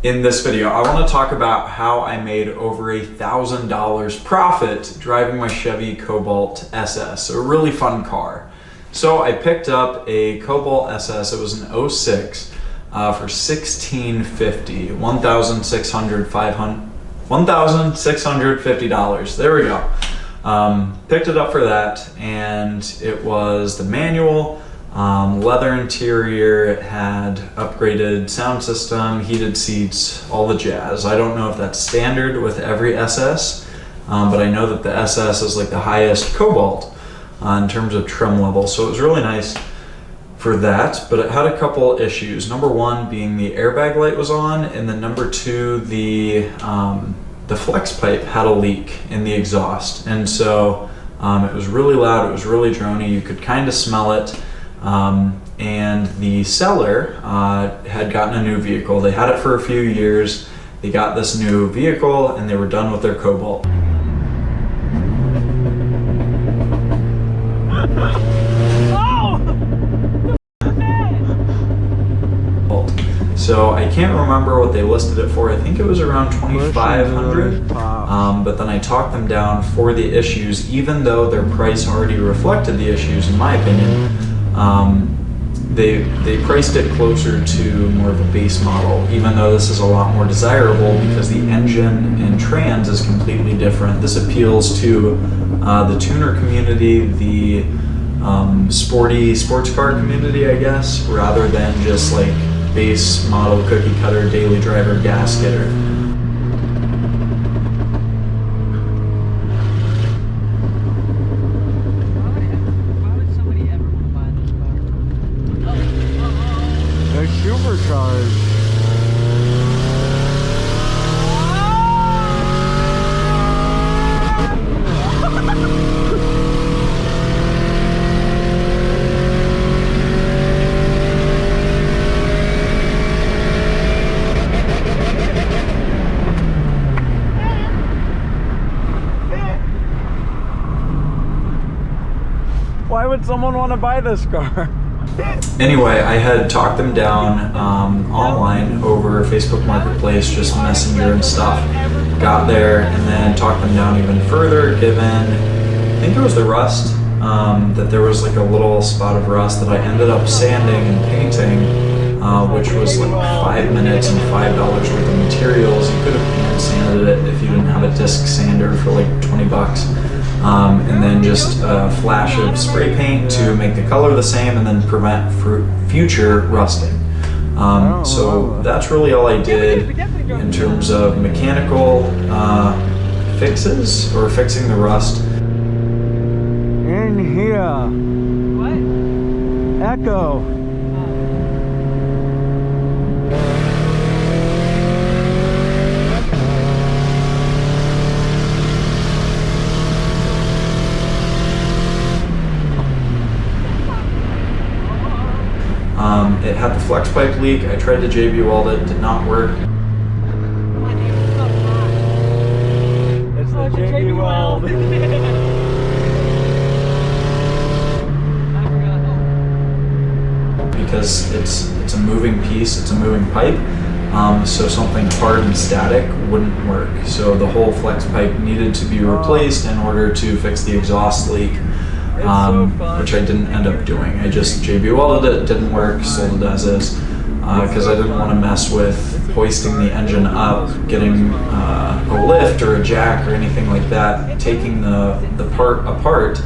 In this video, I want to talk about how I made over $1,000 profit driving my Chevy Cobalt SS, a really fun car. So I picked up a Cobalt SS, it was an '06, for $1,650, $1,650. There we go. Picked it up for that, and it was the manual, leather interior. It had upgraded sound system, heated seats, all the jazz. I don't know if that's standard with every SS, but I know that the SS is like the highest Cobalt in terms of trim level, so it was really nice for that. But it had a couple issues. Number one being the airbag light was on, and then number two, the flex pipe had a leak in the exhaust, and so it was really loud, it was really drony, you could kind of smell it. And the seller had gotten a new vehicle. They had it for a few years. They got this new vehicle and they were done with their Cobalt. So I can't remember what they listed it for. I think it was around $2,500. But then I talked them down for the issues, even though their price already reflected the issues, in my opinion. They priced it closer to more of a base model, even though this is a lot more desirable because the engine in trans is completely different. This appeals to the tuner community, the sports car community, I guess, rather than just like base model cookie cutter daily driver gasketer. Supercharged. Why would someone want to buy this car? Anyway, I had talked them down online over Facebook Marketplace, just Messenger and stuff. Got there and then talked them down even further, given, I think it was the rust, that there was like a little spot of rust that I ended up sanding and painting, which was like 5 minutes and $5 worth of materials. You could have hand sanded it if you didn't have a disc sander for like 20 bucks. And then just a flash of spray paint to make the color the same and then prevent future rusting. So that's really all I did in terms of mechanical fixes or fixing the rust. In here. What? Echo. It had the flex pipe leak. I tried to JB weld it, did not work. It's the JB weld. Because it's a moving piece, it's a moving pipe, so something hard and static wouldn't work. So the whole flex pipe needed to be replaced in order to fix the exhaust leak. Which I didn't end up doing. I just JB welded it, didn't work, sold it as is, because I didn't want to mess with hoisting the engine up, getting a lift or a jack or anything like that, taking the part apart,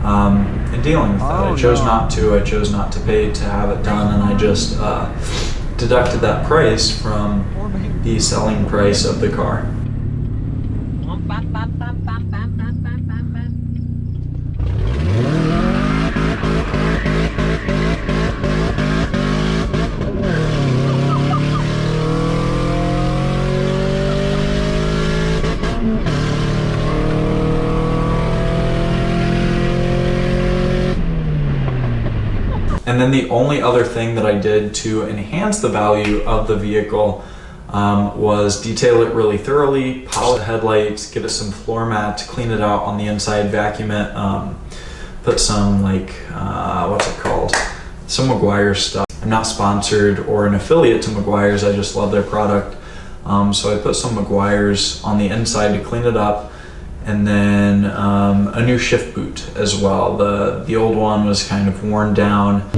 and dealing with that. I chose not to. I chose not to pay to have it done, and I just deducted that price from the selling price of the car. And then the only other thing that I did to enhance the value of the vehicle was detail it really thoroughly, polish the headlights, give it some floor mat, clean it out on the inside, vacuum it, put some like, what's it called? Some Meguiar's stuff. I'm not sponsored or an affiliate to Meguiar's, I just love their product. So I put some Meguiar's on the inside to clean it up, and then a new shift boot as well. The old one was kind of worn down.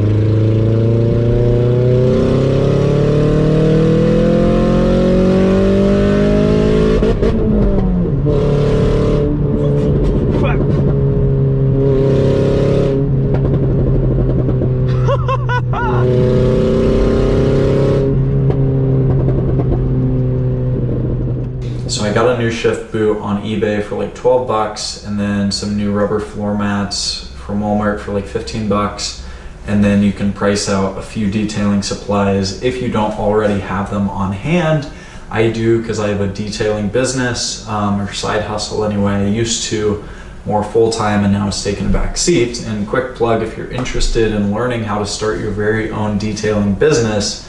So I got a new shift boot on eBay for like 12 bucks, and then some new rubber floor mats from Walmart for like 15 bucks. And then you can price out a few detailing supplies if you don't already have them on hand. I do, because I have a detailing business, or side hustle anyway. I used to more full-time, and now it's taken a back seat. And quick plug, if you're interested in learning how to start your very own detailing business,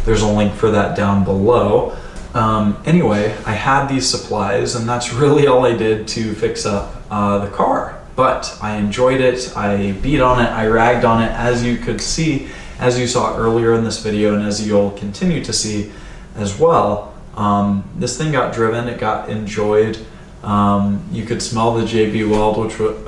there's a link for that down below. Anyway, I had these supplies, and that's really all I did to fix up the car. But I enjoyed it, I beat on it, I ragged on it, as you could see, as you saw earlier in this video, and as you'll continue to see as well. This thing got driven, it got enjoyed. You could smell the JB Weld,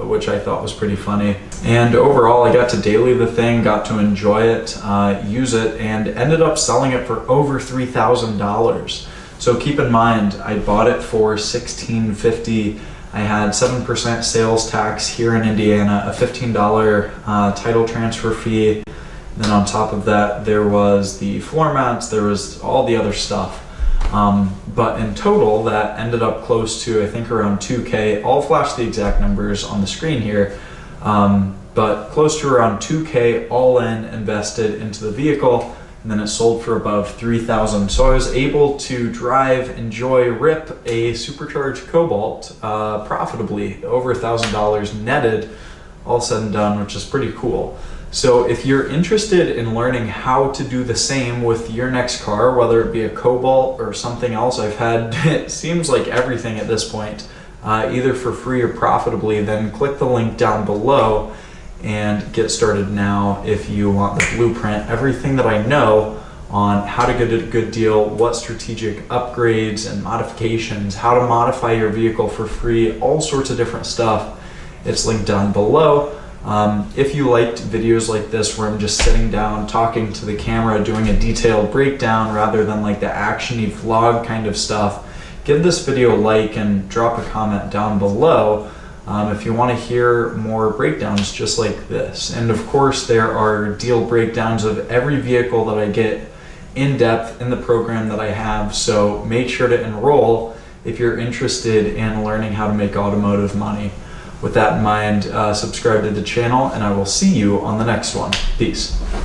which I thought was pretty funny. And overall, I got to daily the thing, got to enjoy it, use it, and ended up selling it for over $3,000. So keep in mind, I bought it for $1,650. I had 7% sales tax here in Indiana, a $15 title transfer fee. Then on top of that, there was the floor mats, there was all the other stuff. But in total, that ended up close to, I think, around 2K. I'll flash the exact numbers on the screen here, but close to around 2K all in invested into the vehicle, and then it sold for above $3,000. So I was able to drive, enjoy, rip a Supercharged Cobalt profitably, over $1,000 netted, all said and done, which is pretty cool. So if you're interested in learning how to do the same with your next car, whether it be a Cobalt or something else, I've had, it seems like everything at this point, either for free or profitably, then click the link down below and get started now if you want the blueprint. Everything that I know on how to get a good deal, what strategic upgrades and modifications, how to modify your vehicle for free, all sorts of different stuff, it's linked down below. If you liked videos like this where I'm just sitting down talking to the camera doing a detailed breakdown rather than like the actiony vlog kind of stuff, give this video a like and drop a comment down below if you want to hear more breakdowns just like this. And of course, there are deal breakdowns of every vehicle that I get in depth in the program that I have, so make sure to enroll if you're interested in learning how to make automotive money. With that in mind, subscribe to the channel, and I will see you on the next one. Peace.